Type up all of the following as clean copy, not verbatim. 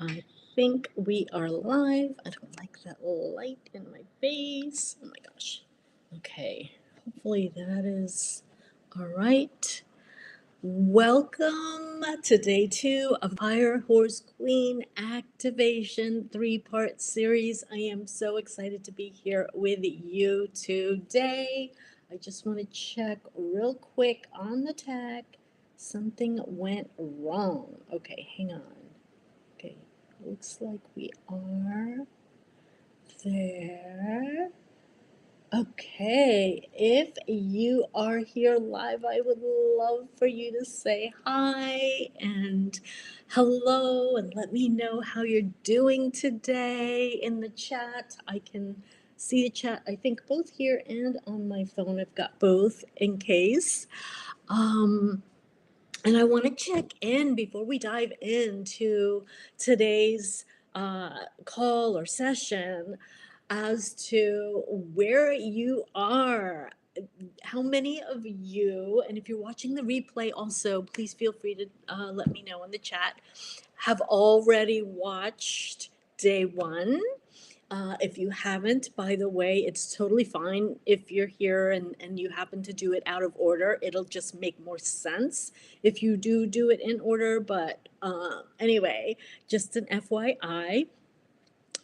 I think we are live. I don't like that light in my face. Oh my gosh. Okay. Hopefully that is all right. Welcome to day 2 of Fire Horse Queen Activation 3-part series. I am so excited to be here with you today. I just want to check real quick on the tag. Something went wrong. Okay, hang on. Okay, looks like we are there. Okay, if you are here live, I would love for you to say hi and hello and let me know how you're doing today in the chat. I can see the chat, I think both here and on my phone. I've got both in case. And I want to check in before we dive into today's call or session as to where you are. How many of you, and if you're watching the replay also, please feel free to let me know in the chat, have already watched day 1. If you haven't, by the way, it's totally fine if you're here and you happen to do it out of order. It'll just make more sense if you do it in order. But anyway, just an FYI.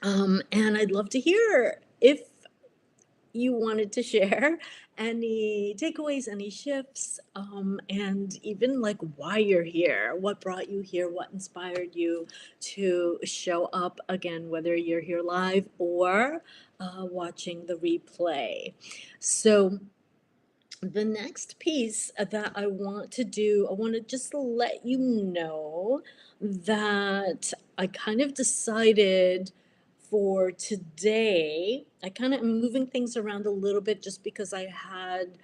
And I'd love to hear if you wanted to share any takeaways, any shifts, and even like why you're here, what brought you here, what inspired you to show up again, whether you're here live or watching the replay. So the next piece that I want to do, I want to just let you know that I kind of decided for today, I kind of am moving things around a little bit just because I had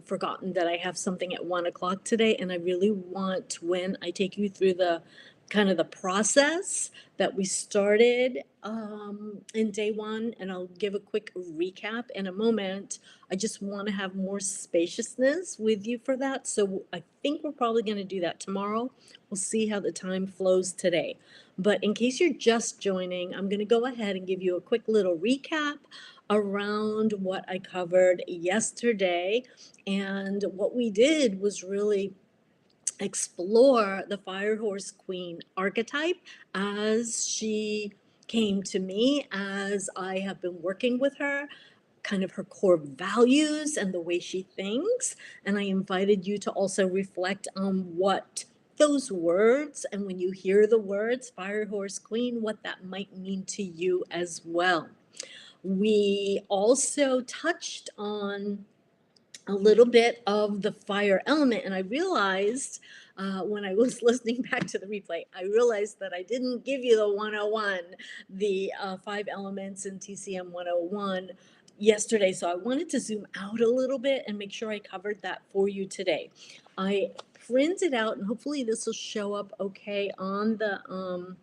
forgotten that I have something at 1 o'clock today. And I really want, when I take you through the kind of the process that we started in day 1, and I'll give a quick recap in a moment. I just want to have more spaciousness with you for that. So I think we're probably going to do that tomorrow. We'll see how the time flows today. But in case you're just joining, I'm going to go ahead and give you a quick little recap around what I covered yesterday. And what we did was really explore the Fire Horse Queen archetype as she came to me, as I have been working with her, kind of her core values and the way she thinks. And I invited you to also reflect on what those words, and when you hear the words Fire Horse Queen, what that might mean to you as well. We also touched on a little bit of the fire element, and I realized when I was listening back to the replay, I realized that I didn't give you the 101, the 5 elements in TCM 101 yesterday. So I wanted to zoom out a little bit and make sure I covered that for you today. I printed out, and hopefully this will show up okay on the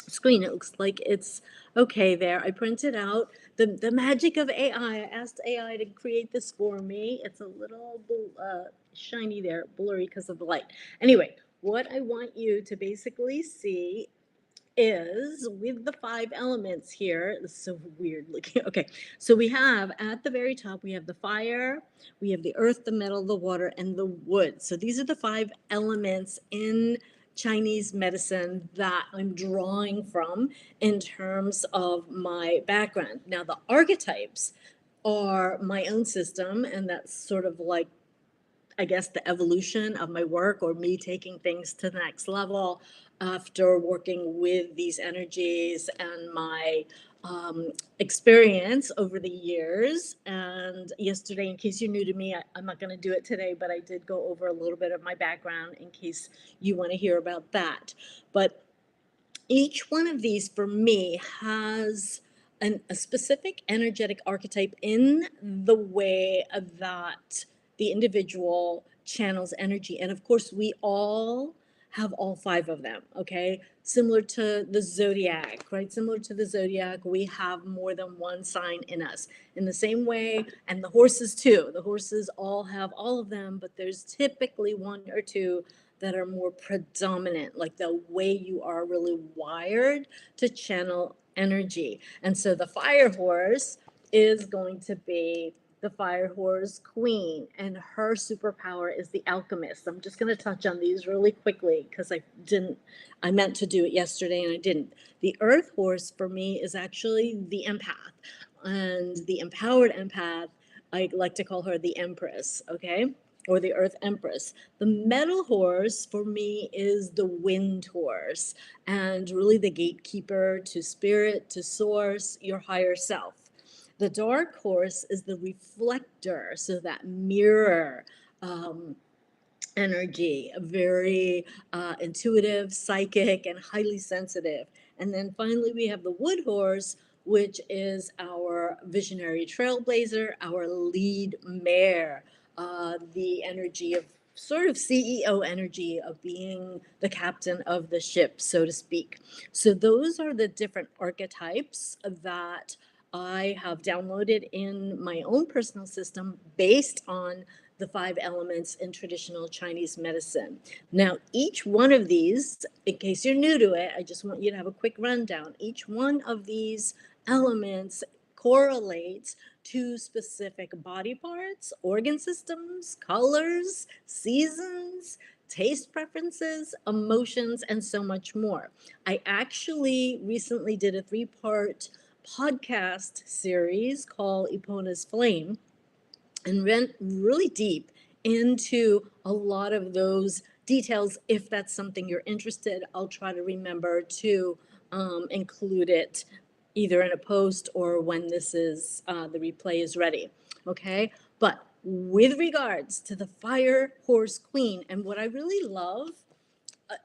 screen. It looks like it's okay there. I printed out the magic of AI. I asked AI to create this for me. It's a little shiny there, blurry because of the light. Anyway, what I want you to basically see is with the 5 elements here. This is so weird looking. Okay, so we have at the very top, we have the fire, we have the earth, the metal, the water, and the wood. So these are the 5 elements in Chinese medicine that I'm drawing from in terms of my background. Now, the archetypes are my own system, and that's sort of like, I guess, the evolution of my work, or me taking things to the next level after working with these energies and my experience over the years. And yesterday, in case you're new to me, I'm not going to do it today, but I did go over a little bit of my background in case you want to hear about that. But each one of these for me has a specific energetic archetype in the way that the individual channels energy. And of course, we all have all 5 of them, okay? Similar to the zodiac, right? Similar to the zodiac, we have more than one sign in us. In the same way, and the horses too. The horses all have all of them, but there's typically 1 or 2 that are more predominant, like the way you are really wired to channel energy. And so the fire horse is going to be the fire horse queen, and her superpower is the alchemist. I'm just going to touch on these really quickly because I meant to do it yesterday and I didn't. The earth horse for me is actually the empath, and the empowered empath, I like to call her the empress, okay? Or the earth empress. The metal horse for me is the wind horse, and really the gatekeeper to spirit, to source, your higher self. The dark horse is the reflector, so that mirror energy, very intuitive, psychic, and highly sensitive. And then finally, we have the wood horse, which is our visionary trailblazer, our lead mare, the energy of sort of CEO energy of being the captain of the ship, so to speak. So those are the different archetypes that I have downloaded in my own personal system based on the five elements in traditional Chinese medicine. Now, each one of these, in case you're new to it, I just want you to have a quick rundown. Each one of these elements correlates to specific body parts, organ systems, colors, seasons, taste preferences, emotions, and so much more. I actually recently did a 3-part podcast series called Epona's Flame, and went really deep into a lot of those details. If that's something you're interested, I'll try to remember to include it either in a post or when this is the replay is ready. Okay, but with regards to the fire horse queen, and what I really love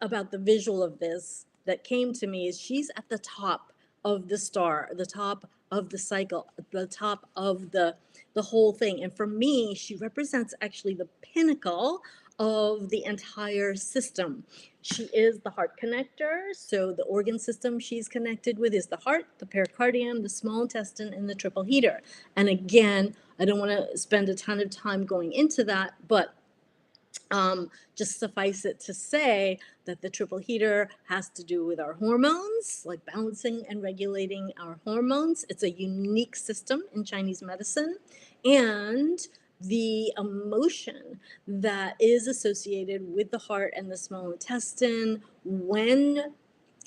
about the visual of this that came to me is she's at the top of the star, the top of the cycle, the top of the whole thing. And for me, she represents actually the pinnacle of the entire system. She is the heart connector. So the organ system she's connected with is the heart, the pericardium, the small intestine, and the triple heater. And again, I don't want to spend a ton of time going into that, but just suffice it to say that the triple heater has to do with our hormones, like balancing and regulating our hormones. It's a unique system in Chinese medicine. And the emotion that is associated with the heart and the small intestine when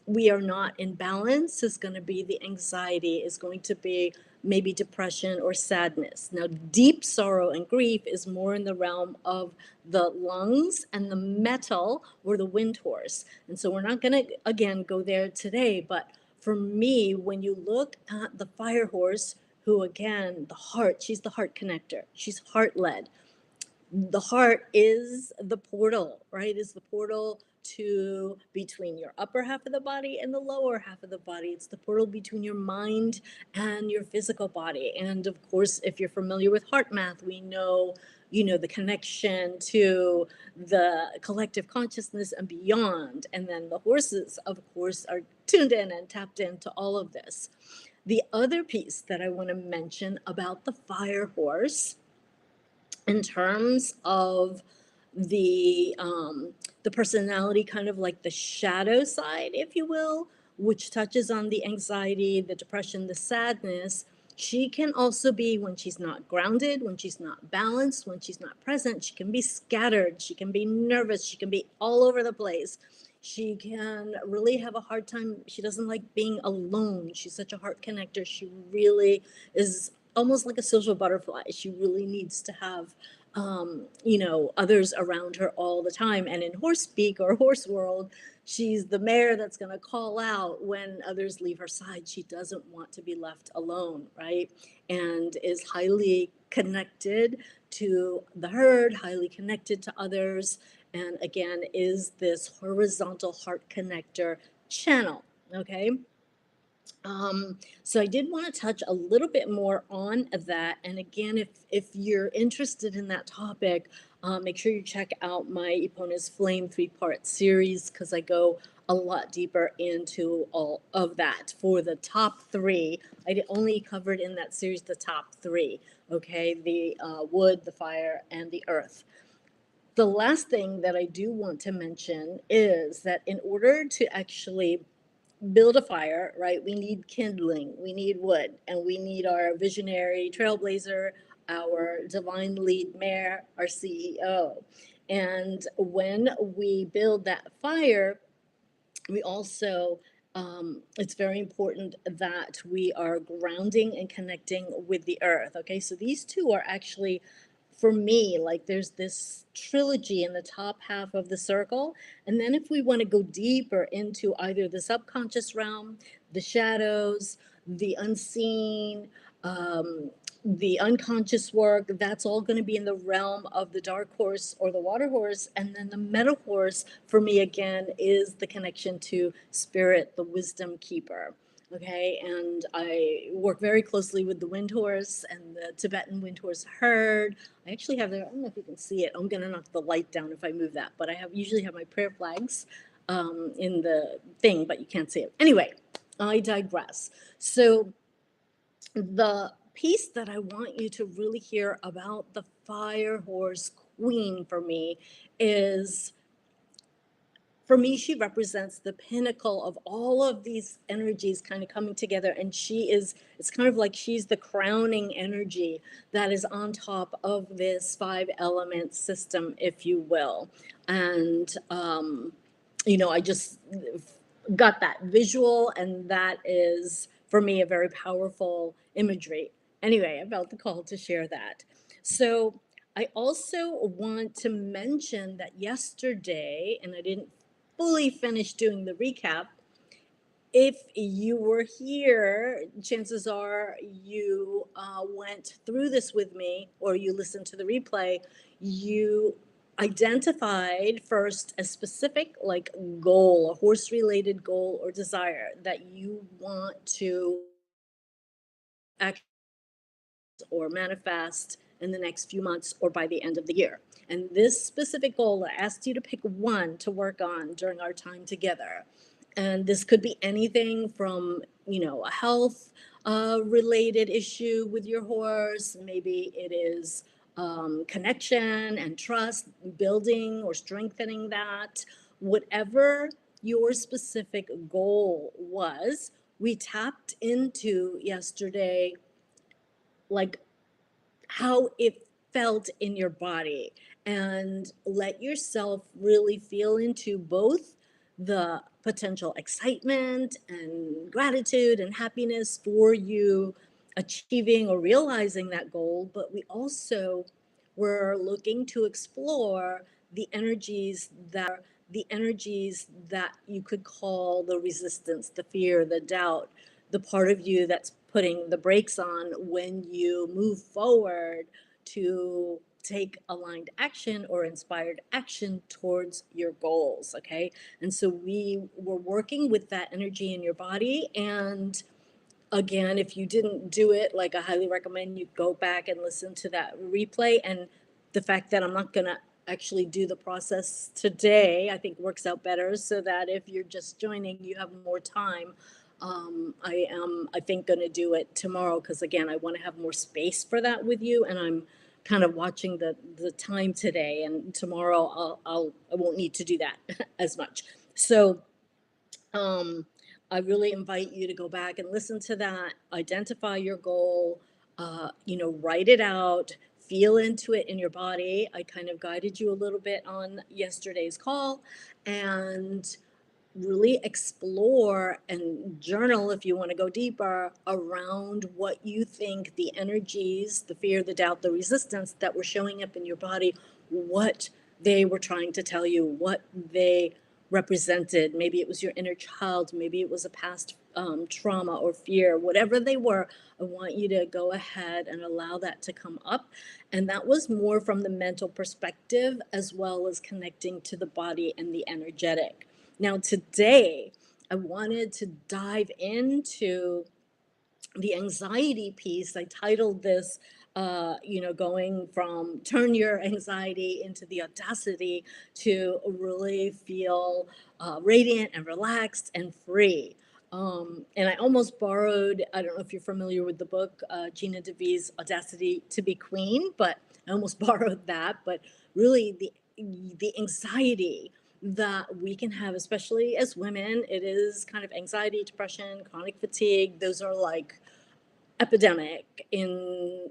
we are not in balance is going to be the anxiety, is going to be maybe depression or sadness. Now, deep sorrow and grief is more in the realm of the lungs and the metal or the wind horse. And so we're not going to, again, go there today. But for me, when you look at the fire horse, who again, the heart, she's the heart connector, she's heart led. The heart is the portal, right? Is the portal to between your upper half of the body and the lower half of the body. It's the portal between your mind and your physical body. And of course, if you're familiar with heart math, we know, the connection to the collective consciousness and beyond. And then the horses, of course, are tuned in and tapped into all of this. The other piece that I want to mention about the fire horse in terms of the personality, kind of like the shadow side, if you will, which touches on the anxiety, the depression, the sadness. She can also be, when she's not grounded, when she's not balanced, when she's not present, she can be scattered, she can be nervous, she can be all over the place. She can really have a hard time. She doesn't like being alone. She's such a heart connector. She really is almost like a social butterfly. She really needs to have, others around her all the time. And in horse speak or horse world, she's the mare that's going to call out when others leave her side. She doesn't want to be left alone, right? And is highly connected to the herd, highly connected to others. And again, is this horizontal heart connector channel, okay? So I did want to touch a little bit more on that. And again, if you're interested in that topic, make sure you check out my Epona's Flame 3-part series, because I go a lot deeper into all of that. For the top 3, I only covered in that series the top 3, okay? The wood, the fire, and the earth. The last thing that I do want to mention is that in order to actually build a fire, right, we need kindling, we need wood, and we need our visionary trailblazer, our divine lead mare, our CEO. And when we build that fire, we also it's very important that we are grounding and connecting with the earth. Okay, so these two are actually, for me, like there's this trilogy in the top half of the circle, and then if we want to go deeper into either the subconscious realm, the shadows, the unseen, um, the unconscious work, that's all going to be in the realm of the dark horse or the water horse. And then the meta horse, for me, again, is the connection to spirit, the wisdom keeper. Okay, and I work very closely with the wind horse and the Tibetan wind horse herd. I actually have there, I don't know if you can see it. I'm going to knock the light down if I move that, but I have usually have my prayer flags in the thing, but you can't see it. Anyway, I digress. So the piece that I want you to really hear about the fire horse queen for me is, for me, she represents the pinnacle of all of these energies kind of coming together. And she is, it's kind of like she's the crowning energy that is on top of this five element system, if you will. And, I just got that visual, and that is, for me, a very powerful imagery. Anyway, I felt the call to share that. So, I also want to mention that yesterday, and I didn't fully finish doing the recap. If you were here, chances are you went through this with me, or you listened to the replay. You identified first a specific, like, goal, a horse related goal or desire that you want to act or manifest in the next few months or by the end of the year. And this specific goal, I asked you to pick one to work on during our time together. And this could be anything from, a health related issue with your horse. Maybe it is connection and trust, building or strengthening that. Whatever your specific goal was, we tapped into yesterday, like, how it felt in your body, and let yourself really feel into both the potential excitement and gratitude and happiness for you achieving or realizing that goal. But we also were looking to explore the energies that you could call the resistance, the fear, the doubt, the part of you that's putting the brakes on when you move forward to take aligned action or inspired action towards your goals. Okay. And so we were working with that energy in your body. And again, if you didn't do it, like, I highly recommend you go back and listen to that replay. And the fact that I'm not going to actually do the process today, I think works out better, so that if you're just joining, you have more time. I am, I think, going to do it tomorrow, because again, I want to have more space for that with you. And I'm kind of watching the time today, and tomorrow I won't need to do that as much. So I really invite you to go back and listen to that, identify your goal, write it out, feel into it in your body. I kind of guided you a little bit on yesterday's call, and really explore and journal, if you want to go deeper, around what you think the energies, the fear, the doubt, the resistance that were showing up in your body, what they were trying to tell you, what they represented. Maybe it was your inner child, maybe it was a past trauma or fear, whatever they were. I want you to go ahead and allow that to come up. And that was more from the mental perspective, as well as connecting to the body and the energetic. Now, today, I wanted to dive into the anxiety piece. I titled this, going from turn your anxiety into the audacity to really feel radiant and relaxed and free. And I almost borrowed, I don't know if you're familiar with the book, Gina DeVee's Audacity to be Queen, but I almost borrowed that. But really, the anxiety that we can have, especially as women. It is kind of anxiety, depression, chronic fatigue. Those are like epidemic in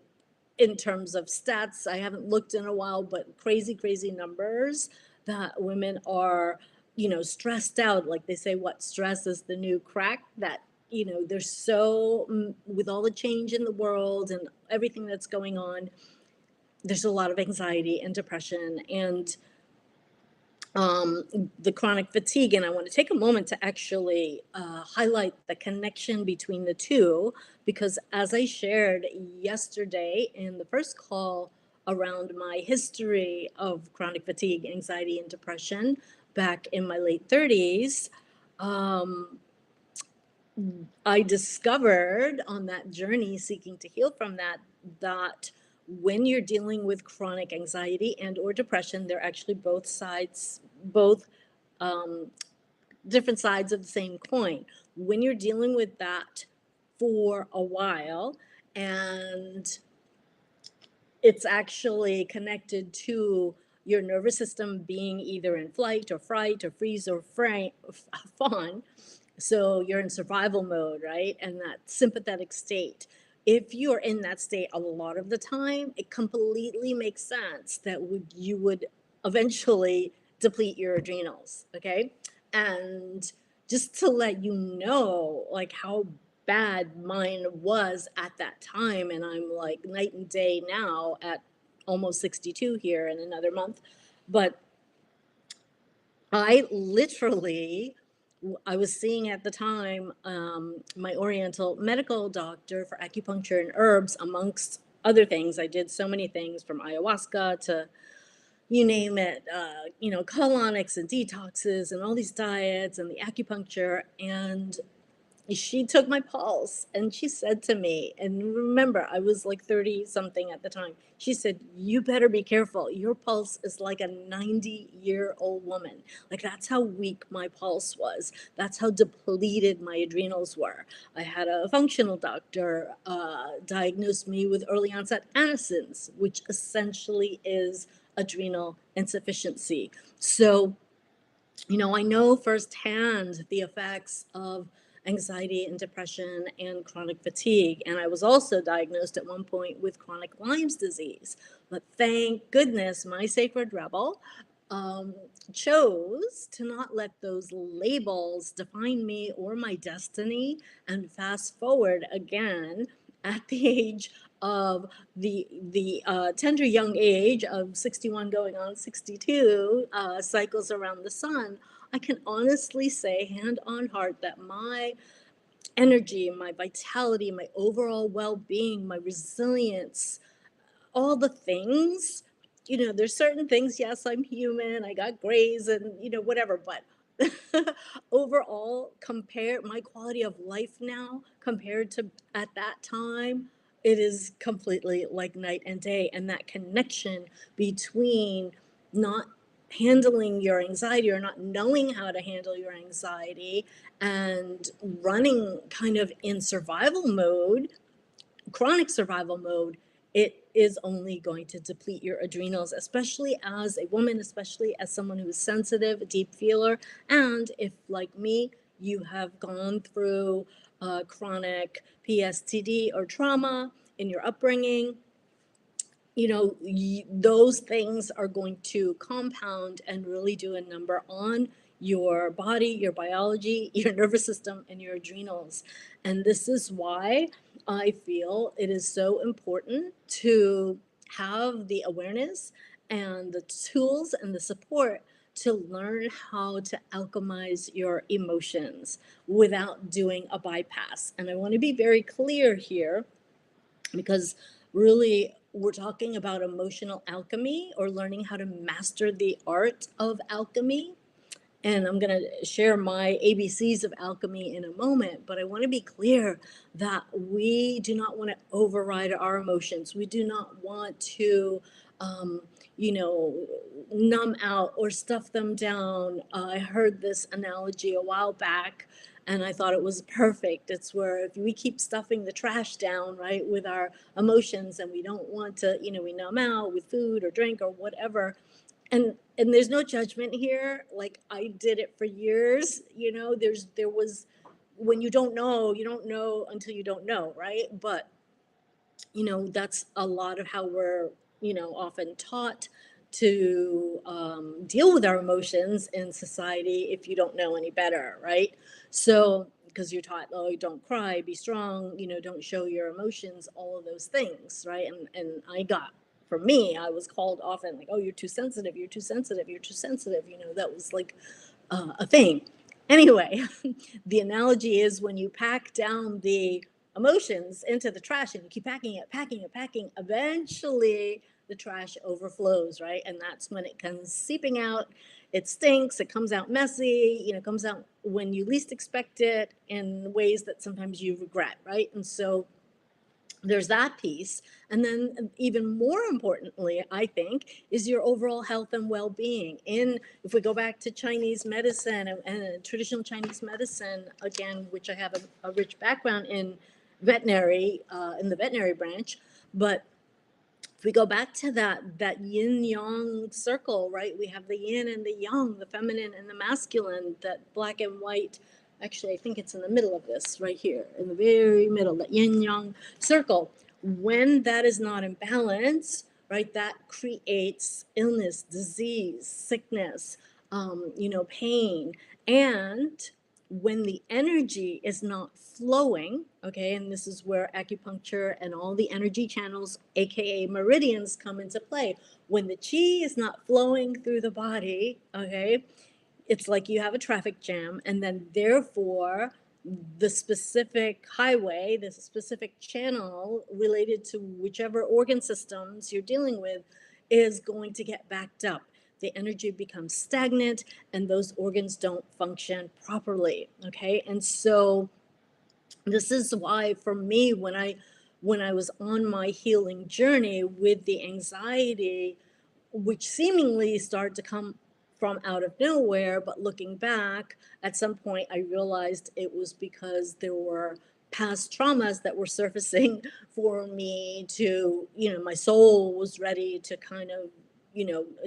terms of stats. I haven't looked in a while, but crazy, crazy numbers that women are, stressed out. Like they say, what stress is the new crack, that, they're so, with all the change in the world and everything that's going on, there's a lot of anxiety and depression and um, the chronic fatigue. And I want to take a moment to actually highlight the connection between the two, because as I shared yesterday in the first call around my history of chronic fatigue, anxiety, and depression back in my late 30s, um, I discovered on that journey seeking to heal from that, that when you're dealing with chronic anxiety and or depression, they're actually both sides, both um, different sides of the same coin. When you're dealing with that for a while, and it's actually connected to your nervous system being either in flight or fright or freeze or fawn. So you're in survival mode, right? And that sympathetic state. If you're in that state a lot of the time, it completely makes sense that you would eventually deplete your adrenals, okay? And just to let you know, like how bad mine was at that time, and I'm like night and day now at almost 62 here in another month. But I literally, I was seeing at the time my Oriental medical doctor for acupuncture and herbs, amongst other things. I did so many things from ayahuasca to you name it, colonics and detoxes and all these diets and the acupuncture. And she took my pulse and she said to me, and remember, I was like 30 something at the time. She said, "You better be careful. Your pulse is like a 90-year-old woman." Like, that's how weak my pulse was. That's how depleted my adrenals were. I had a functional doctor diagnose me with early onset anisins, which essentially is adrenal insufficiency. So, I know firsthand the effects of anxiety and depression and chronic fatigue. And I was also diagnosed at one point with chronic Lyme's disease. But thank goodness my sacred rebel um, chose to not let those labels define me or my destiny. And fast forward again at the age of the tender young age of 61 going on 62 cycles around the sun, I can honestly say, hand on heart, that my energy, my vitality, my overall well-being, my resilience, all the things, there's certain things, yes, I'm human, I got grays and, whatever, but overall, compare my quality of life now compared to at that time, it is completely like night and day. And that connection between not handling your anxiety or not knowing how to handle your anxiety and running kind of in survival mode, chronic survival mode, it is only going to deplete your adrenals, especially as a woman, especially as someone who is sensitive, a deep feeler. And if, like me, you have gone through chronic PSTD or trauma in your upbringing, those things are going to compound and really do a number on your body, your biology, your nervous system, and your adrenals. And this is why I feel it is so important to have the awareness and the tools and the support to learn how to alchemize your emotions without doing a bypass. And I want to be very clear here, because really we're talking about emotional alchemy, or learning how to master the art of alchemy. And I'm going to share my ABCs of alchemy in a moment, but I want to be clear that we do not want to override our emotions. We do not want to, um, you know, numb out or stuff them down. I heard this analogy a while back and I thought it was perfect. It's where if we keep stuffing the trash down, right, with our emotions, and we don't want to, we numb out with food or drink or whatever, and there's no judgment here. Like, I did it for years, there was, when you don't know, you don't know until you don't know, right? But that's a lot of how we're, often taught to deal with our emotions in society if you don't know any better, right? So, because you're taught, oh, don't cry, be strong, don't show your emotions, all of those things, right? And for me, I was called often like, oh, you're too sensitive, you're too sensitive, you're too sensitive. That was like a thing. Anyway, the analogy is when you pack down the emotions into the trash and you keep packing it, packing it, packing, eventually the trash overflows, right? And that's when it comes seeping out. It stinks, it comes out messy, comes out when you least expect it in ways that sometimes you regret, right? And so there's that piece. And then even more importantly, I think, is your overall health and well-being. If we go back to Chinese medicine and traditional Chinese medicine, again, which I have a rich background in in the veterinary branch, but if we go back to that yin yang circle, right? We have the yin and the yang, the feminine and the masculine, that black and white. Actually, I think it's in the middle of this right here, in the very middle, that yin yang circle. When that is not in balance, right, that creates illness, disease, sickness, pain. And when the energy is not flowing, okay, and this is where acupuncture and all the energy channels, aka meridians, come into play. When the chi is not flowing through the body, okay, it's like you have a traffic jam, and then therefore the specific highway, the specific channel related to whichever organ systems you're dealing with is going to get backed up. The energy becomes stagnant and those organs don't function properly. Okay. And so this is why for me, when I was on my healing journey with the anxiety, which seemingly started to come from out of nowhere, but looking back, at some point I realized it was because there were past traumas that were surfacing for me to, my soul was ready to kind of,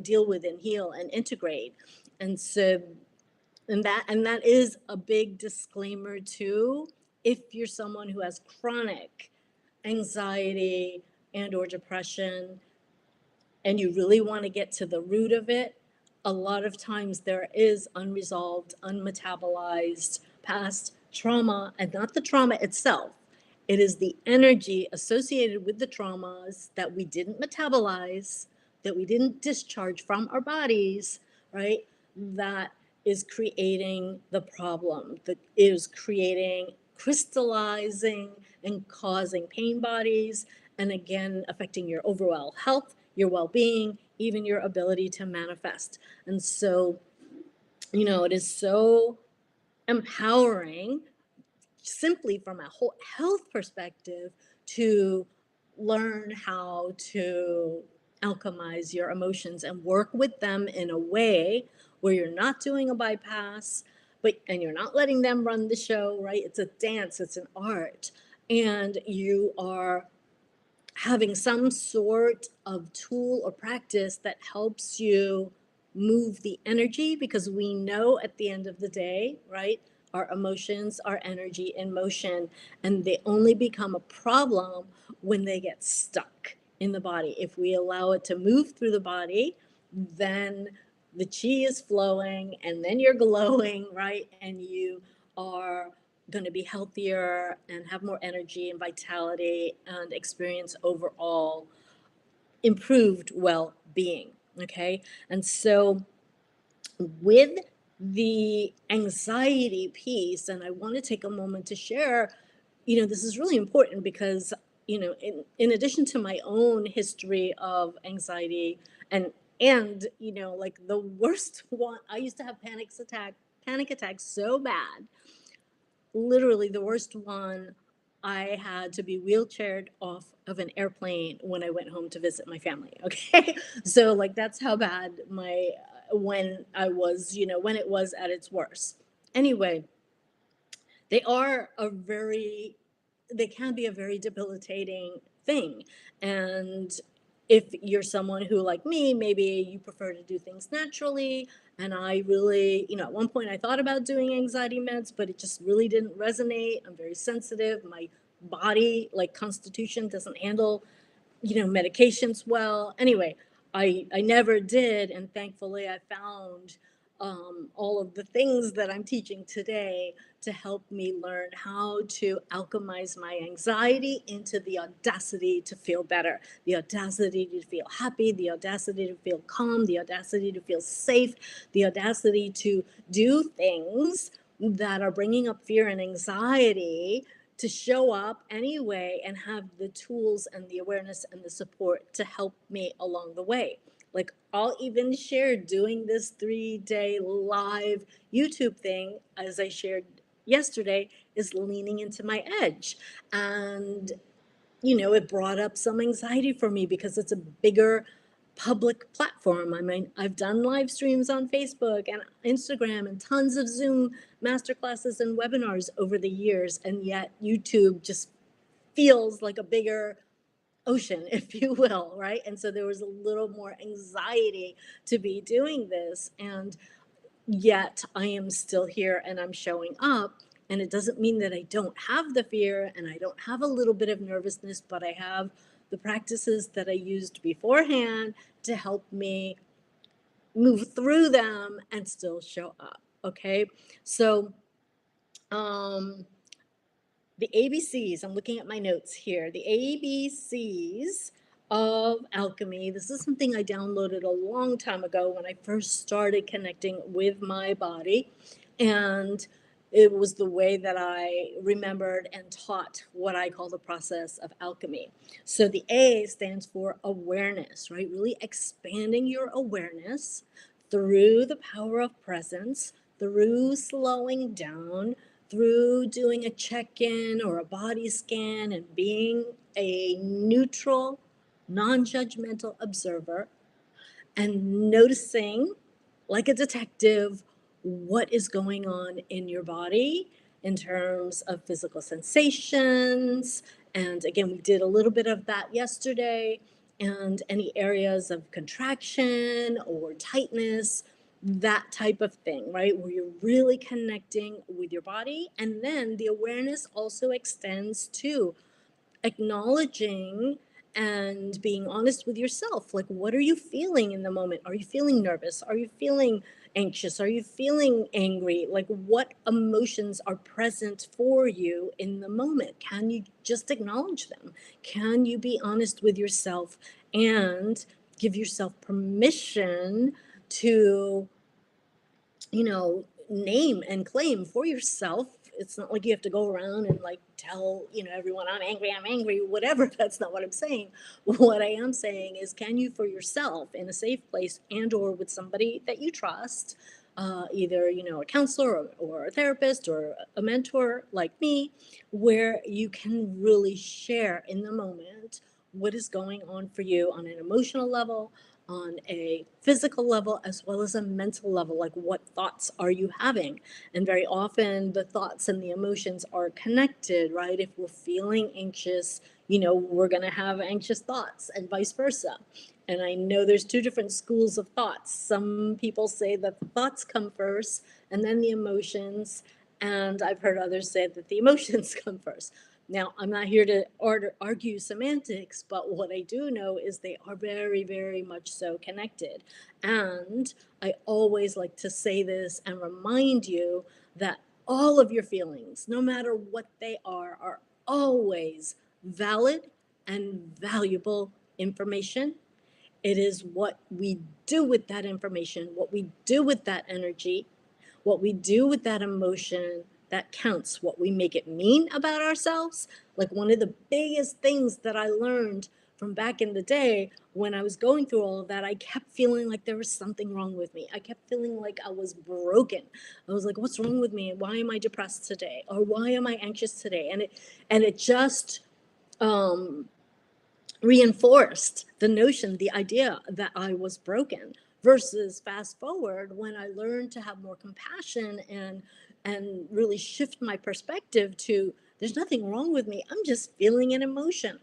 deal with and heal and integrate. And so, and that is a big disclaimer too. If you're someone who has chronic anxiety and or depression, and you really want to get to the root of it, a lot of times there is unresolved, unmetabolized past trauma, and not the trauma itself. It is the energy associated with the traumas that we didn't metabolize, that we didn't discharge from our bodies, right? That is creating the problem, that is creating, crystallizing, and causing pain bodies, and again, affecting your overall health, your well-being, even your ability to manifest. And so, it is so empowering, simply from a whole health perspective, to learn how to alchemize your emotions and work with them in a way where you're not doing a bypass, and you're not letting them run the show, right? It's a dance, it's an art, and you are having some sort of tool or practice that helps you move the energy, because we know at the end of the day, right, our emotions are energy in motion, and they only become a problem when they get stuck in the body. If we allow it to move through the body, then the chi is flowing, and then you're glowing, right, and you are going to be healthier and have more energy and vitality and experience overall improved well-being. Okay. And so with the anxiety piece, and I want to take a moment to share, this is really important because, in addition to my own history of anxiety, and like the worst one, I used to have panic attacks so bad, literally the worst one. I had to be wheelchaired off of an airplane when I went home to visit my family. Okay. So like that's how bad when I was, when it was at its worst. Anyway, they are a very, they can be a very debilitating thing. And if you're someone who, like me, maybe you prefer to do things naturally, and I really, at one point I thought about doing anxiety meds, but it just really didn't resonate. I'm very sensitive. My body, like constitution, doesn't handle medications well. Anyway, I never did, and thankfully I found all of the things that I'm teaching today to help me learn how to alchemize my anxiety into the audacity to feel better, the audacity to feel happy, the audacity to feel calm, the audacity to feel safe, the audacity to do things that are bringing up fear and anxiety, to show up anyway and have the tools and the awareness and the support to help me along the way. Like, I'll even share doing this 3-day live YouTube thing, as I shared yesterday, is leaning into my edge. And it brought up some anxiety for me because it's a bigger public platform. I mean, I've done live streams on Facebook and Instagram and tons of Zoom masterclasses and webinars over the years, and yet YouTube just feels like a bigger ocean, if you will, right? And so there was a little more anxiety to be doing this. And yet I am still here and I'm showing up. And it doesn't mean that I don't have the fear and I don't have a little bit of nervousness, but I have the practices that I used beforehand to help me move through them and still show up. Okay. So, um, the ABCs, I'm looking at my notes here. The ABCs of alchemy. This is something I downloaded a long time ago when I first started connecting with my body. And it was the way that I remembered and taught what I call the process of alchemy. So the A stands for awareness, right? Really expanding your awareness through the power of presence, through slowing down, through doing a check-in or a body scan and being a neutral, non-judgmental observer and noticing, like a detective, what is going on in your body in terms of physical sensations. And again, we did a little bit of that yesterday, and any areas of contraction or tightness, that type of thing, right? Where you're really connecting with your body. And then the awareness also extends to acknowledging and being honest with yourself. Like, what are you feeling in the moment? Are you feeling nervous? Are you feeling anxious? Are you feeling angry? Like, what emotions are present for you in the moment? Can you just acknowledge them? Can you be honest with yourself and give yourself permission to name and claim for yourself? It's not like you have to go around and like tell, everyone, I'm angry, whatever. That's not what I'm saying. What I am saying is, can you for yourself in a safe place and or with somebody that you trust, either, a counselor or a therapist or a mentor like me, where you can really share in the moment what is going on for you on an emotional level, on a physical level, as well as a mental level. Like, what thoughts are you having? And very often the thoughts and the emotions are connected, right? If we're feeling anxious, we're going to have anxious thoughts and vice versa. And I know there's two different schools of thoughts. Some people say that the thoughts come first and then the emotions. And I've heard others say that the emotions come first. Now, I'm not here to argue semantics, but what I do know is they are very, very much so connected. And I always like to say this and remind you that all of your feelings, no matter what they are always valid and valuable information. It is what we do with that information, what we do with that energy, what we do with that emotion that counts, what we make it mean about ourselves. Like, one of the biggest things that I learned from back in the day when I was going through all of that, I kept feeling like there was something wrong with me. I kept feeling like I was broken. I was like, what's wrong with me? Why am I depressed today? Or why am I anxious today? And it just um reinforced the notion, the idea that I was broken, versus fast forward when I learned to have more compassion and really shift my perspective to, there's nothing wrong with me. I'm just feeling an emotion.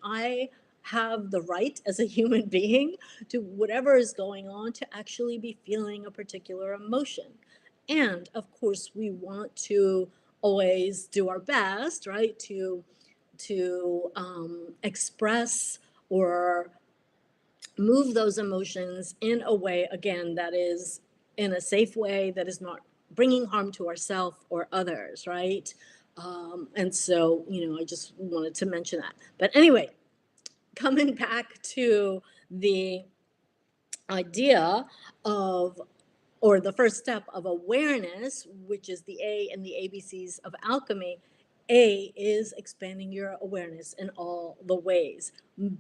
have the right as a human being to whatever is going on to actually be feeling a particular emotion. And of course, we want to always do our best, right, to express or move those emotions in a way, again, that is in a safe way, that is not bringing harm to ourselves or others, right? And so, I just wanted to mention that. But anyway, coming back to the idea of, or the first step of awareness, which is the A and the ABCs of alchemy. A is expanding your awareness in all the ways.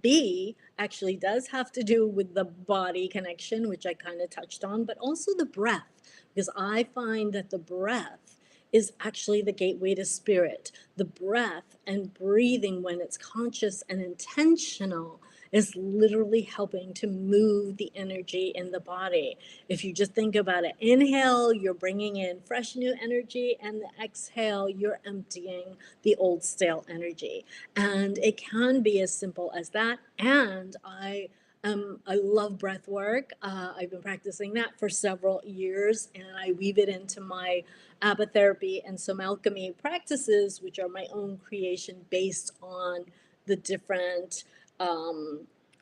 B actually does have to do with the body connection, which I kind of touched on, but also the breath, because I find that the breath is actually the gateway to spirit. The breath and breathing, when it's conscious and intentional, is literally helping to move the energy in the body. If you just think about it, inhale, you're bringing in fresh new energy, and the exhale, you're emptying the old stale energy. And it can be as simple as that. And I love breath work. I've been practicing that for several years, and I weave it into my apotherapy and some alchemy practices, which are my own creation based on the different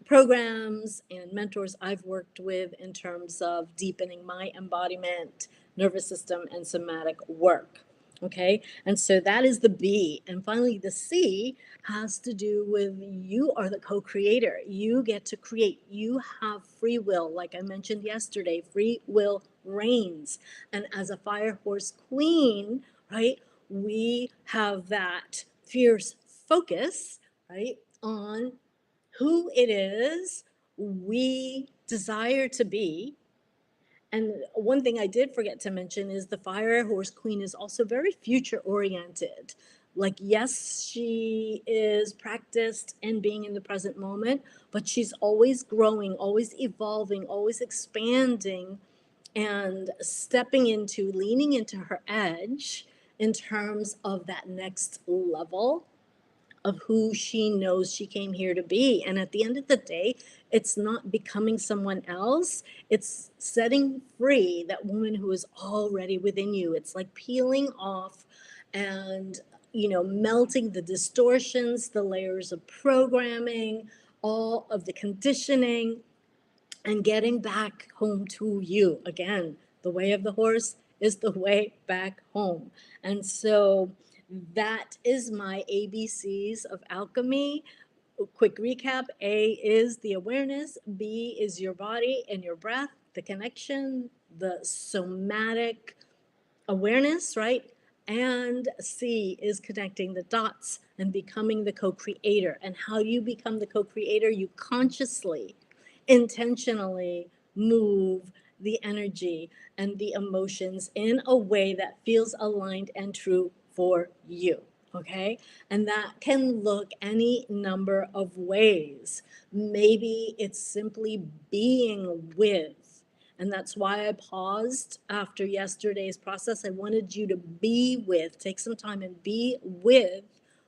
programs and mentors I've worked with in terms of deepening my embodiment, nervous system, and somatic work. Okay, and so that is the B. And finally, the C has to do with you are the co creator. You get to create, you have free will. Like I mentioned yesterday, free will reigns. And as a fire horse queen, right, we have that fierce focus, right, on who it is we desire to be. And one thing I did forget to mention is the fire horse queen is also very future oriented. Like, yes, she is practiced in being in the present moment, but she's always growing, always evolving, always expanding, and stepping into, leaning into her edge in terms of that next level of who she knows she came here to be. And at the end of the day, it's not becoming someone else, it's setting free that woman who is already within you. It's like peeling off and, melting the distortions, the layers of programming, all of the conditioning, and getting back home to you. Again, the way of the horse is the way back home. And so that is my ABCs of alchemy. Quick recap: A is the awareness, B is your body and your breath, the connection, the somatic awareness, right? And C is connecting the dots and becoming the co creator. And how do you become the co creator? You consciously, intentionally move the energy and the emotions in a way that feels aligned and true for you. Okay. And that can look any number of ways. Maybe it's simply being with, and that's why I paused after yesterday's process. I wanted you to be with, take some time and be with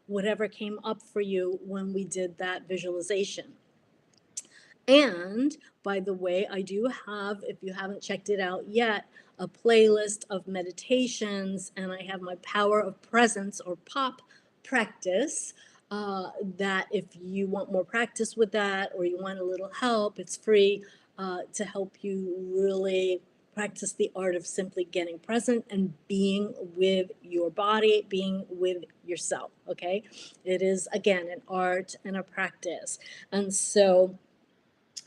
whatever came up for you when we did that visualization. And by the way, I do have, if you haven't checked it out yet, a playlist of meditations, and I have my power of presence, or POP practice. That if you want more practice with that, or you want a little help, it's free, to help you really practice the art of simply getting present and being with your body, being with yourself. Okay. It is, again, an art and a practice. And so,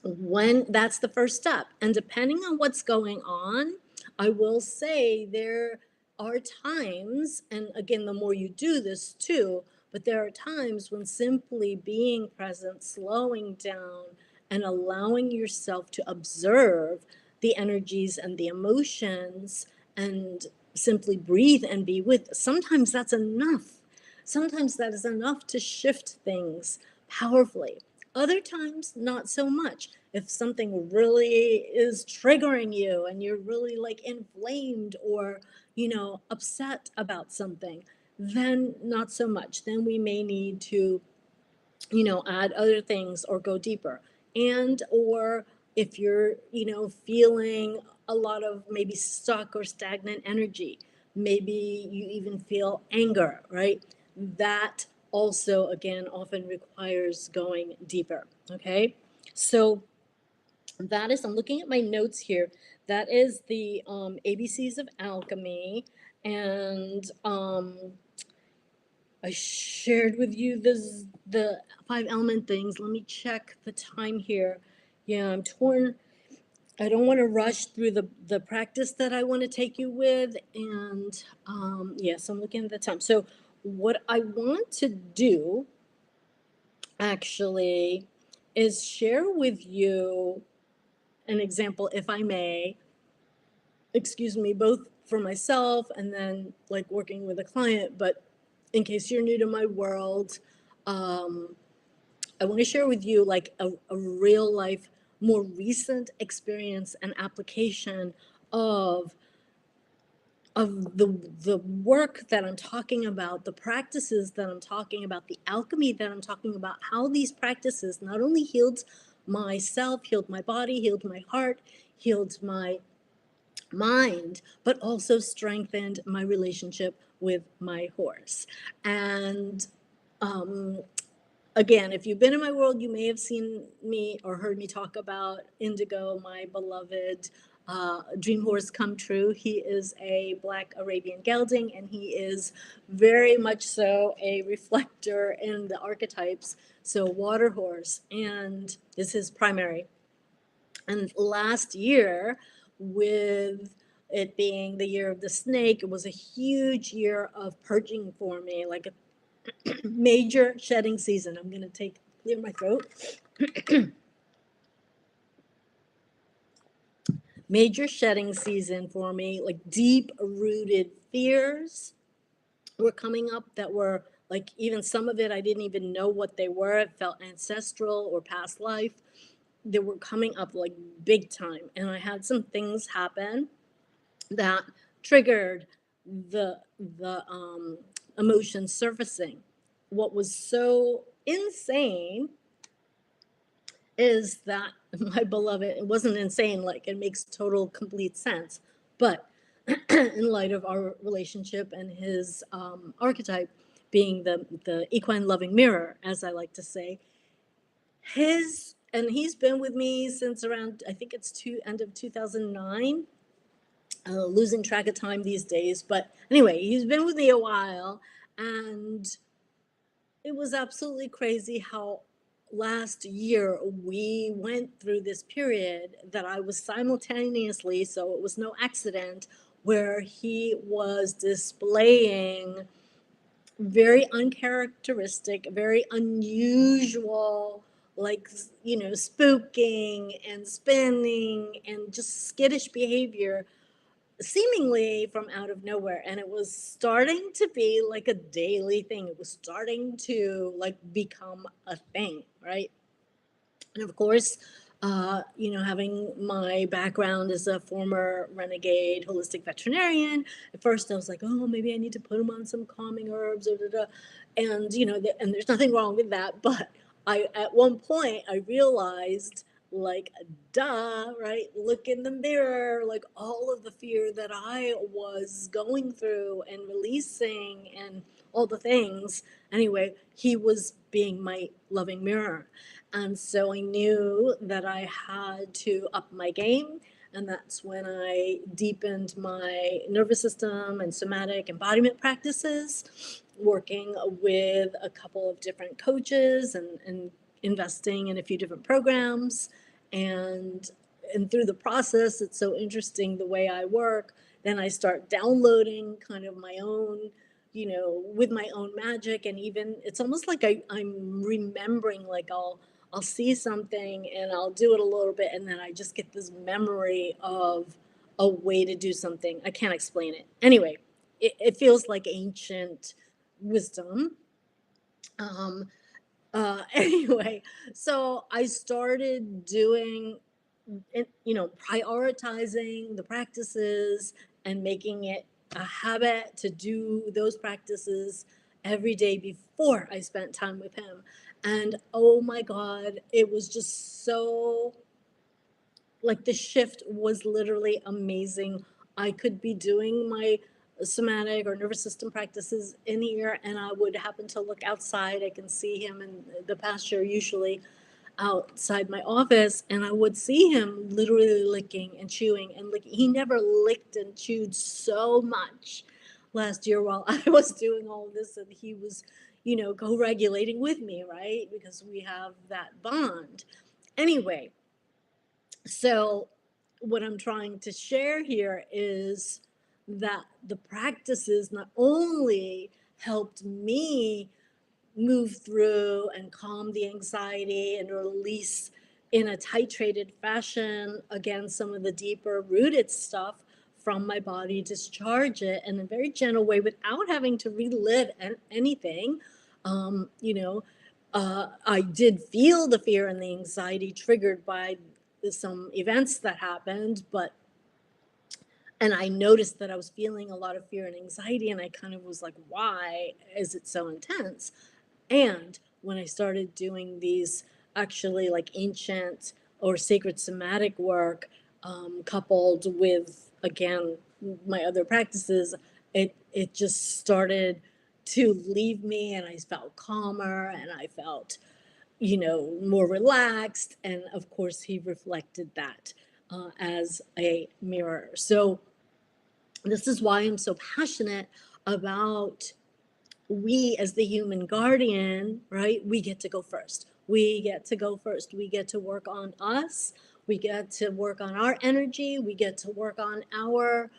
when that's the first step, and depending on what's going on, I will say there are times, and again, the more you do this too, but there are times when simply being present, slowing down, and allowing yourself to observe the energies and the emotions, and simply breathe and be with, sometimes that's enough. Sometimes that is enough to shift things powerfully. Other times, not so much. If something really is triggering you and you're really like inflamed or, upset about something, then not so much. Then we may need to add other things or go deeper. And or if you're, feeling a lot of maybe stuck or stagnant energy, maybe you even feel anger, right? That also, again, often requires going deeper. Okay. So that is, I'm looking at my notes here. That is the ABCs of alchemy. And I shared with you the five element things. Let me check the time here. Yeah, I'm torn. I don't want to rush through the practice that I want to take you with. And yes, I'm looking at the time. So what I want to do actually is share with you an example, if I may, excuse me, both for myself and then like working with a client. But in case you're new to my world, um, I want to share with you like a real life, more recent experience and application of the work that I'm talking about, the practices that I'm talking about, the alchemy that I'm talking about, how these practices not only healed myself, healed my body, healed my heart, healed my mind, but also strengthened my relationship with my horse. And um, again, if you've been in my world, you may have seen me or heard me talk about Indigo, my beloved dream horse come true. He is a black Arabian gelding, and he is very much so a reflector in the archetypes. So, water horse, and is his primary. And last year, with it being the year of the snake, it was a huge year of purging for me, like a major shedding season. I'm gonna clear my throat. Major shedding season for me, like deep rooted fears were coming up that were like, even some of it I didn't even know what they were. It felt ancestral or past life. They were coming up like big time. And I had some things happen that triggered the emotion surfacing. What was so insane is that my beloved, it wasn't insane, like it makes total complete sense, but in light of our relationship and his archetype being the equine loving mirror, as I like to say, he's been with me since around, I think it's end of 2009. Losing track of time these days, but anyway, he's been with me a while. And it was absolutely crazy how last year we went through this period that I was simultaneously, so it was no accident, where he was displaying very uncharacteristic, very unusual, like, spooking and spinning and just skittish behavior, seemingly from out of nowhere. And it was starting to be like a daily thing. It was starting to like become a thing, right? And of course, having my background as a former renegade holistic veterinarian, at first I was like, oh, maybe I need to put him on some calming herbs, or da, da. And and there's nothing wrong with that. But I, at one point, I realized, like, duh, right? Look in the mirror, like all of the fear that I was going through and releasing, and all the things. Anyway, he was being my loving mirror. And so I knew that I had to up my game. And that's when I deepened my nervous system and somatic embodiment practices, working with a couple of different coaches, and investing in a few different programs. And and through the process, it's so interesting the way I work. Then I start downloading kind of my own, with my own magic. And even it's almost like I'm remembering, like I'll see something and I'll do it a little bit, and then I just get this memory of a way to do something. I can't explain it. Anyway, it feels like ancient wisdom. Um, anyway, so I started doing it, prioritizing the practices and making it a habit to do those practices every day before I spent time with him. And oh my God, it was just so, like, the shift was literally amazing. I could be doing my somatic or nervous system practices in here, and I would happen to look outside. I can see him in the pasture, usually outside my office, and I would see him literally licking and chewing and licking. He never licked and chewed so much last year while I was doing all this, and he was, co-regulating with me, right? Because we have that bond. Anyway, so what I'm trying to share here is that the practices not only helped me move through and calm the anxiety and release in a titrated fashion, again, some of the deeper rooted stuff from my body, discharge it in a very gentle way without having to relive anything. You know, I did feel the fear and the anxiety triggered by some events that happened, and I noticed that I was feeling a lot of fear and anxiety, and I kind of was like, why is it so intense? And when I started doing these actually like ancient or sacred somatic work, coupled with, again, my other practices, it just started to leave me, and I felt calmer, and I felt, more relaxed. And of course, he reflected that as a mirror. So this is why I'm so passionate about, we as the human guardian, right? We get to go first. We get to go first. We get to work on us. We get to work on our energy. We get to work on our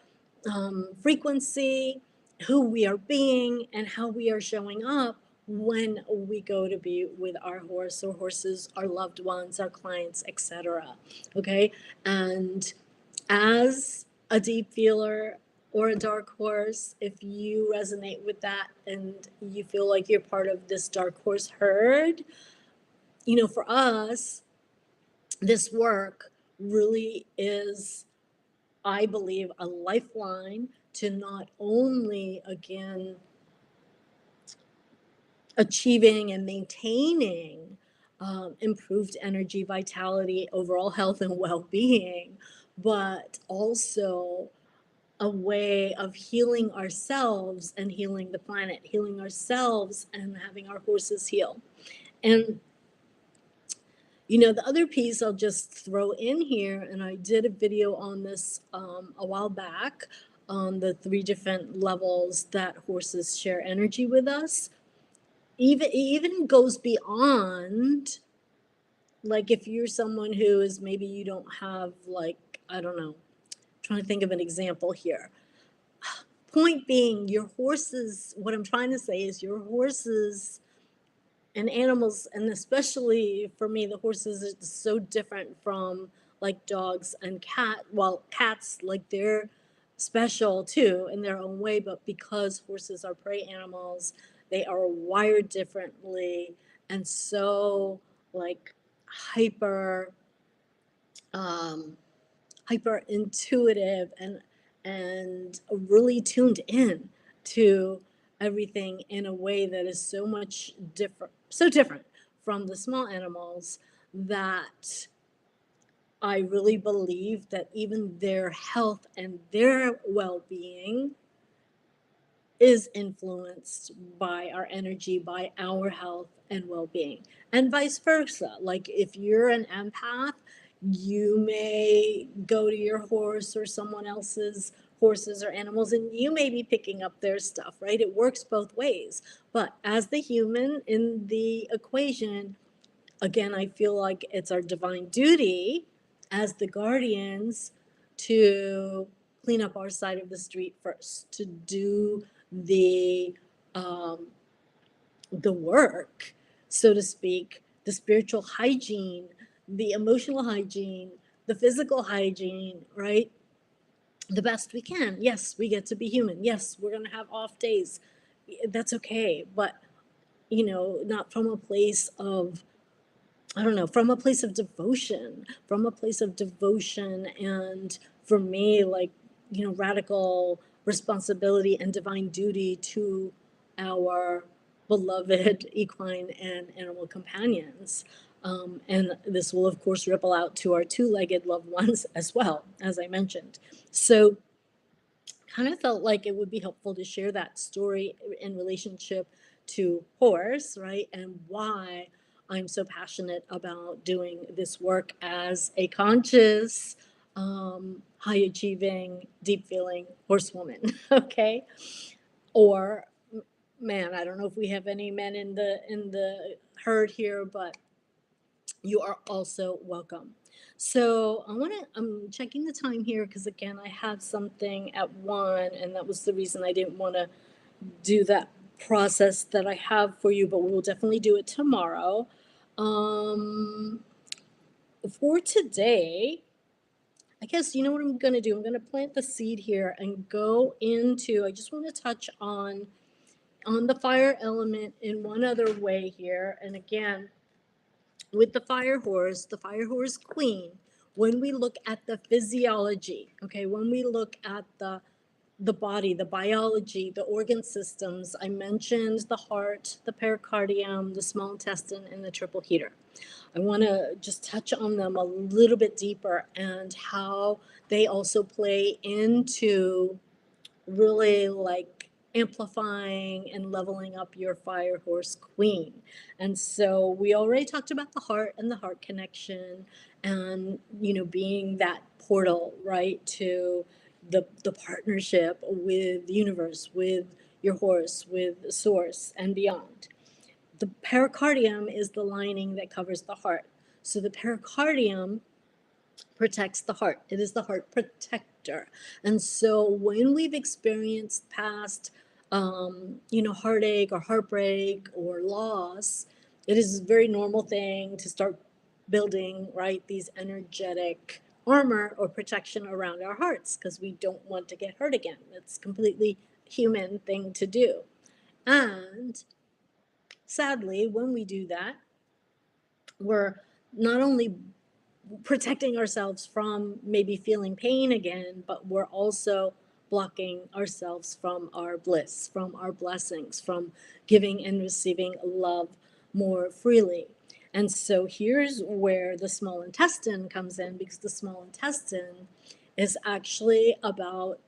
frequency, who we are being, and how we are showing up when we go to be with our horse or horses, our loved ones, our clients, etc. Okay. And as a deep feeler or a dark horse, if you resonate with that and you feel like you're part of this dark horse herd, for us, this work really is, I believe, a lifeline to not only, again, achieving and maintaining improved energy, vitality, overall health, and well being, but also a way of healing ourselves and healing the planet, healing ourselves and having our horses heal. And, the other piece I'll just throw in here, and I did a video on this a while back on the 3 different levels that horses share energy with us. Even goes beyond, like, if you're someone who is, maybe you don't have, like, I don't know, trying to think of an example here. Point being, your horses, what I'm trying to say is your horses and animals, and especially for me, the horses is so different from like dogs and cats, like, they're special too in their own way, but because horses are prey animals, they are wired differently, and so, like, hyper um hyper intuitive, and really tuned in to everything in a way that is so different from the small animals, that I really believe that even their health and their well-being is influenced by our energy, by our health and well-being, and vice versa. Like, if you're an empath, you may go to your horse or someone else's horses or animals, and you may be picking up their stuff, right? It works both ways. But as the human in the equation, again, I feel like it's our divine duty as the guardians to clean up our side of the street first, to do the um, the work, so to speak, the spiritual hygiene, the emotional hygiene, the physical hygiene, right? The best we can. Yes, we get to be human. Yes, we're gonna have off days. That's okay, but, not from a place of, I don't know, from a place of devotion, and for me, like, radical responsibility and divine duty to our beloved equine and animal companions. And this will, of course, ripple out to our two-legged loved ones as well, as I mentioned. So kind of felt like it would be helpful to share that story in relationship to horse, right? And why I'm so passionate about doing this work as a conscious, high achieving, deep feeling horsewoman. Okay. Or man, I don't know if we have any men in the herd here, but you are also welcome. So I'm checking the time here because again, I had something at 1, and that was the reason I didn't want to do that process that I have for you, but we will definitely do it tomorrow. Um, for today, I guess you know what I'm going to do? I'm going to plant the seed here and go into, I just want to touch on the fire element in one other way here. And again, with the fire horse queen, when we look at the physiology, okay, when we look at the body, the biology, the organ systems, I mentioned the heart, the pericardium, the small intestine, and the triple heater. I want to just touch on them a little bit deeper and how they also play into really like amplifying and leveling up your fire horse queen. And so we already talked about the heart and the heart connection and being that portal, right, to the partnership with the universe, with your horse, with source and beyond. The pericardium is the lining that covers the heart. So the pericardium protects the heart. It is the heart protector. And so when we've experienced past, heartache or heartbreak or loss, it is a very normal thing to start building, right, these energetic armor or protection around our hearts because we don't want to get hurt again. It's a completely human thing to do. And sadly, when we do that, we're not only protecting ourselves from maybe feeling pain again, but we're also blocking ourselves from our bliss, from our blessings, from giving and receiving love more freely. And so here's where the small intestine comes in, because the small intestine is actually about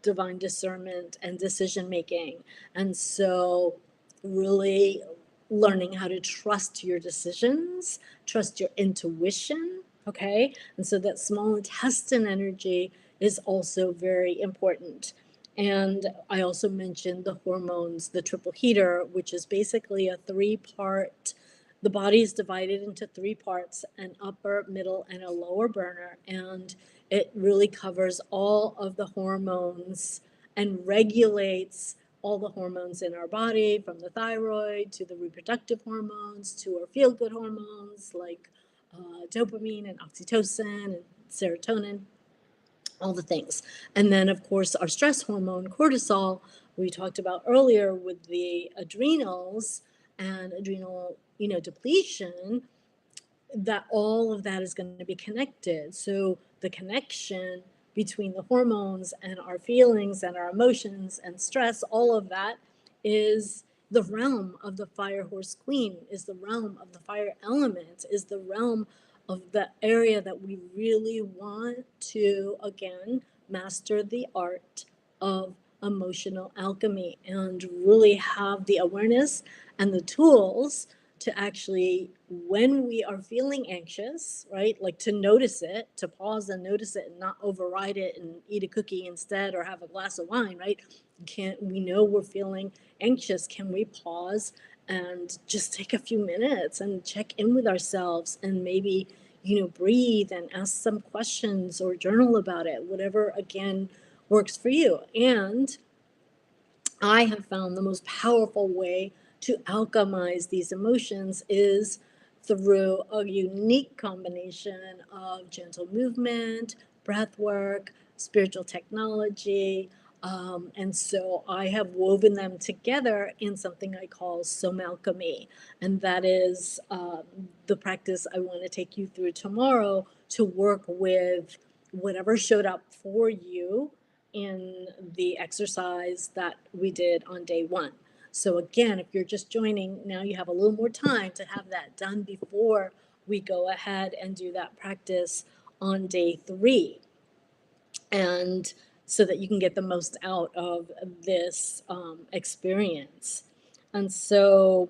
divine discernment and decision making. And so really learning how to trust your decisions, trust your intuition, okay? And so that small intestine energy is also very important. And I also mentioned the hormones, the triple heater, which is basically a 3-part, the body is divided into 3 parts, an upper, middle, and a lower burner. And it really covers all of the hormones and regulates all the hormones in our body, from the thyroid to the reproductive hormones to our feel-good hormones like dopamine and oxytocin and serotonin, all the things. And then, of course, our stress hormone, cortisol, we talked about earlier with the adrenals and adrenal, depletion, that all of that is going to be connected. So the connection between the hormones and our feelings and our emotions and stress, all of that is the realm of the fire horse queen, is the realm of the fire element, is the realm of the area that we really want to, again, master the art of emotional alchemy and really have the awareness and the tools to actually, when we are feeling anxious, right, like to notice it, to pause and notice it and not override it and eat a cookie instead or have a glass of wine, right? Can't we know we're feeling anxious? Can we pause and just take a few minutes and check in with ourselves and maybe, breathe and ask some questions or journal about it, whatever, again, works for you. And I have found the most powerful way to alchemize these emotions is through a unique combination of gentle movement, breath work, spiritual technology. And so I have woven them together in something I call somalchemy. And that is the practice I want to take you through tomorrow to work with whatever showed up for you in the exercise that we did on day 1. So again, if you're just joining, now you have a little more time to have that done before we go ahead and do that practice on day 3. And so that you can get the most out of this experience. And so,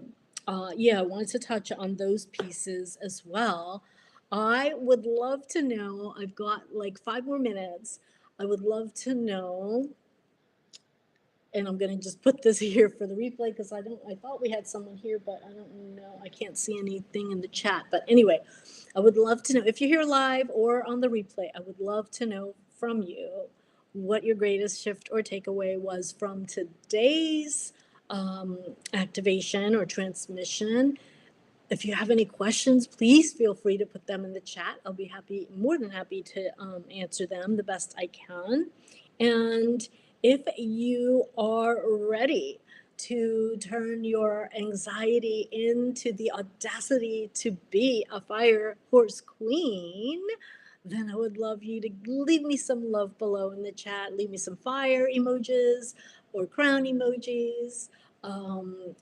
yeah, I wanted to touch on those pieces as well. I would love to know, I've got like 5 more minutes. I would love to know, and I'm gonna just put this here for the replay because I thought we had someone here, but I don't know. I can't see anything in the chat. But anyway, I would love to know if you're here live or on the replay, I would love to know from you what your greatest shift or takeaway was from today's activation or transmission. If you have any questions, please feel free to put them in the chat. I'll be more than happy to answer them the best I can. And if you are ready to turn your anxiety into the audacity to be a fire horse queen, then I would love you to leave me some love below in the chat. Leave me some fire emojis or crown emojis,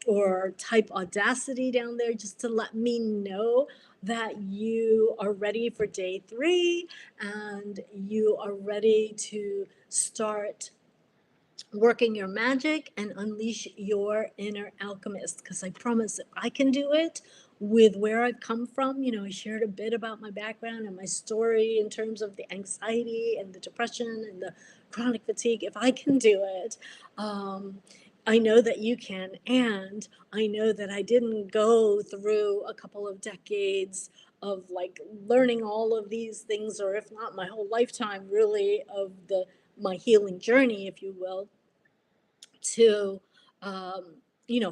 or type audacity down there just to let me know that you are ready for day 3 and you are ready to start working your magic and unleash your inner alchemist. Because I promise if I can do it with where I've come from, I shared a bit about my background and my story in terms of the anxiety and the depression and the chronic fatigue. If I can do it, I know that you can. And I know that I didn't go through a couple of decades of like learning all of these things, or if not my whole lifetime really of my healing journey, if you will, to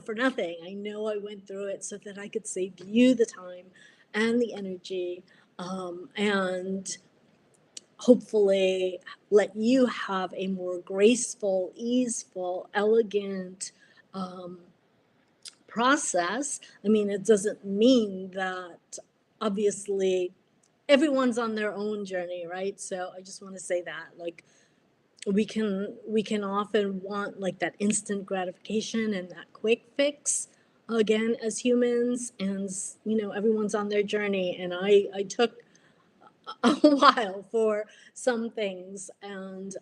for nothing. I know I went through it so that I could save you the time and the energy, and hopefully let you have a more graceful, easeful, elegant process. I mean, it doesn't mean that obviously everyone's on their own journey, right? So I just want to say that, like, we can often want like that instant gratification and that quick fix again as humans, and everyone's on their journey, and I took a while for some things. And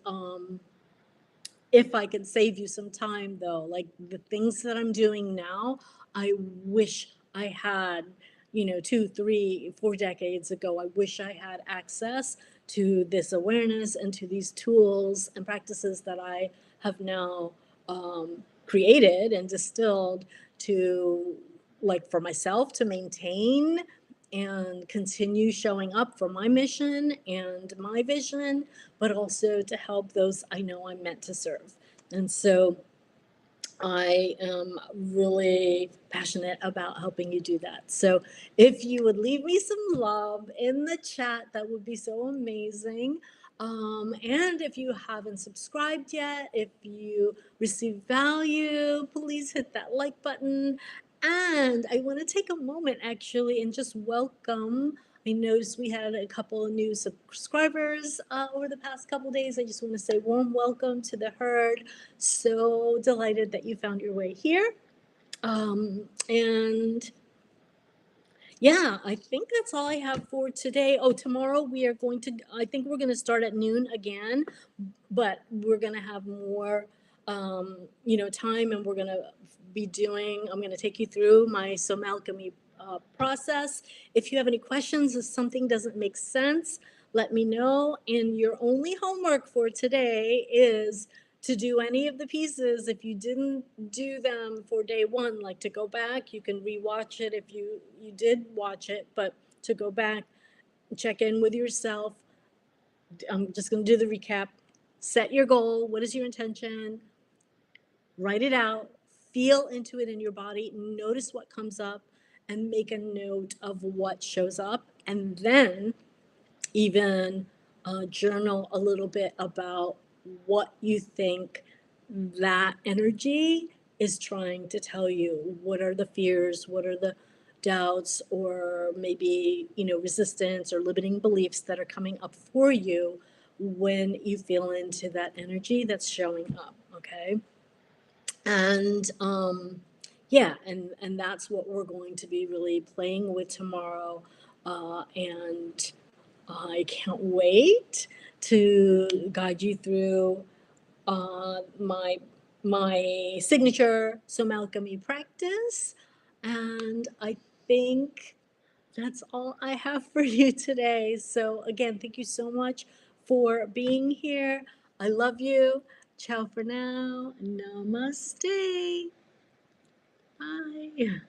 if I could save you some time though, like the things that I'm doing now, I wish I had, 2, 3, 4 decades ago. I wish I had access to this awareness and to these tools and practices that I have now created and distilled to, like, for myself to maintain and continue showing up for my mission and my vision, but also to help those I know I'm meant to serve. And so I am really passionate about helping you do that. So if you would leave me some love in the chat, that would be so amazing. And if you haven't subscribed yet, if you receive value, please hit that like button. And I want to take a moment actually and just welcome. I noticed we had a couple of new subscribers over the past couple days. I just want to say warm welcome to the herd. So delighted that you found your way here. And yeah, I think that's all I have for today. Oh, tomorrow I think we're going to start at noon again, but we're going to have more, time, and we're going to I'm going to take you through my alchemy process. If you have any questions, if something doesn't make sense, let me know. And your only homework for today is to do any of the pieces. If you didn't do them for day 1, like to go back, you can rewatch it if you did watch it, but to go back, check in with yourself. I'm just going to do the recap. Set your goal. What is your intention? Write it out. Feel into it in your body. Notice what comes up and make a note of what shows up. And then even journal a little bit about what you think that energy is trying to tell you. What are the fears? What are the doubts, or maybe resistance or limiting beliefs that are coming up for you when you feel into that energy that's showing up? Okay. And yeah, and that's what we're going to be really playing with tomorrow. And I can't wait to guide you through my signature some alchemy practice. And I think that's all I have for you today. So again, thank you so much for being here. I love you. Ciao for now. Namaste. Bye.